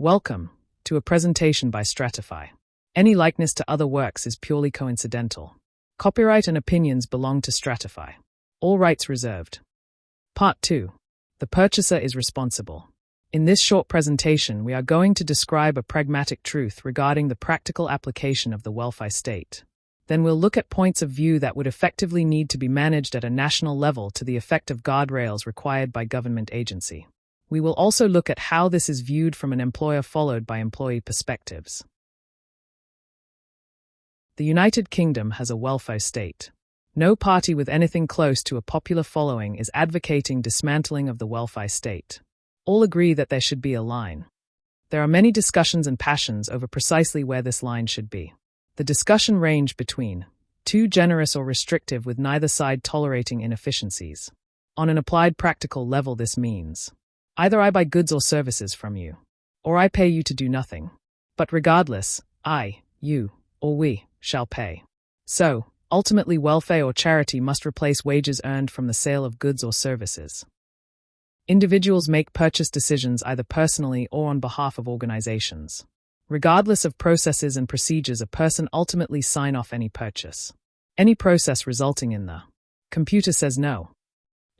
Welcome to a presentation by Stratify. Any likeness to other works is purely coincidental. Copyright and opinions belong to Stratify. All rights reserved. Part 2. The purchaser is responsible. In this short presentation, we are going to describe a pragmatic truth regarding the practical application of the welfare state. Then we'll look at points of view that would effectively need to be managed at a national level to the effect of guardrails required by government agency. We will also look at how this is viewed from an employer followed by employee perspectives. The United Kingdom has a welfare state. No party with anything close to a popular following is advocating dismantling of the welfare state. All agree that there should be a line. There are many discussions and passions over precisely where this line should be. The discussion range between too generous or restrictive, with neither side tolerating inefficiencies. On an applied practical level, this means either I buy goods or services from you, or I pay you to do nothing. But regardless, I, you, or we shall pay. So, ultimately, welfare or charity must replace wages earned from the sale of goods or services. Individuals make purchase decisions either personally or on behalf of organizations. Regardless of processes and procedures, a person ultimately signs off any purchase. Any process resulting in the computer says no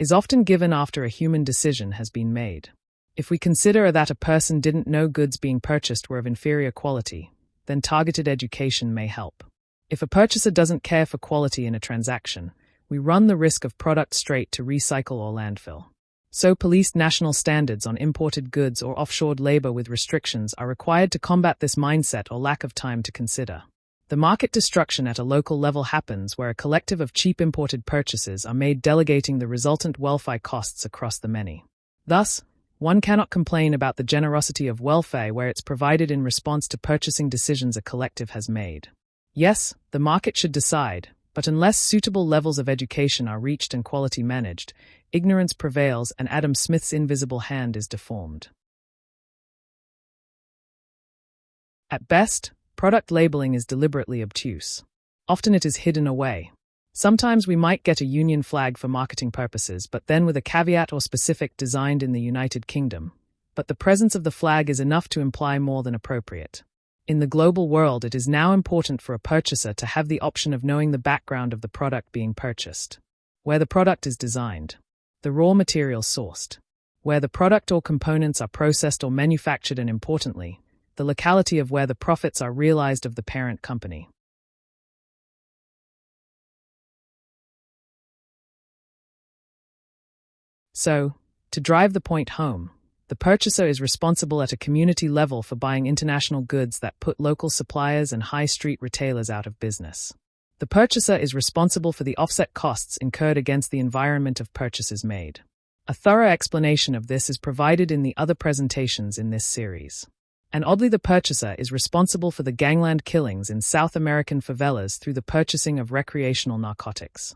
is often given after a human decision has been made. If we consider that a person didn't know goods being purchased were of inferior quality, then targeted education may help. If a purchaser doesn't care for quality in a transaction, we run the risk of product straight to recycle or landfill. So policed national standards on imported goods or offshored labor with restrictions are required to combat this mindset or lack of time to consider. The market destruction at a local level happens where a collective of cheap imported purchases are made, delegating the resultant welfare costs across the many. Thus, one cannot complain about the generosity of welfare where it's provided in response to purchasing decisions a collective has made. Yes, the market should decide, but unless suitable levels of education are reached and quality managed, ignorance prevails and Adam Smith's invisible hand is deformed. At best, product labeling is deliberately obtuse. Often it is hidden away. Sometimes we might get a union flag for marketing purposes, but then with a caveat or specific designed in the United Kingdom. But the presence of the flag is enough to imply more than appropriate. In the global world, it is now important for a purchaser to have the option of knowing the background of the product being purchased, where the product is designed, the raw material sourced, where the product or components are processed or manufactured, and importantly, the locality of where the profits are realized of the parent company. So, to drive the point home, the purchaser is responsible at a community level for buying international goods that put local suppliers and high street retailers out of business. The purchaser is responsible for the offset costs incurred against the environment of purchases made. A thorough explanation of this is provided in the other presentations in this series. And oddly, the purchaser is responsible for the gangland killings in South American favelas through the purchasing of recreational narcotics.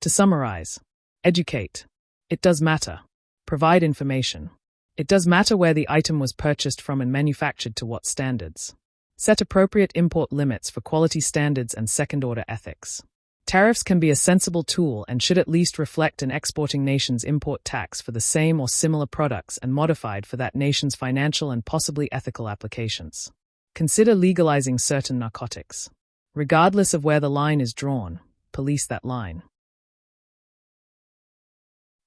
To summarize, educate. It does matter. Provide information. It does matter where the item was purchased from and manufactured to what standards. Set appropriate import limits for quality standards and second-order ethics. Tariffs can be a sensible tool and should at least reflect an exporting nation's import tax for the same or similar products and modified for that nation's financial and possibly ethical applications. Consider legalizing certain narcotics. Regardless of where the line is drawn, police that line.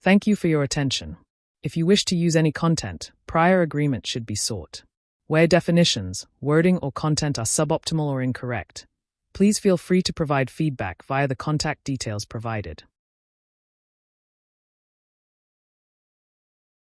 Thank you for your attention. If you wish to use any content, prior agreement should be sought. Where definitions, wording, or content are suboptimal or incorrect, please feel free to provide feedback via the contact details provided.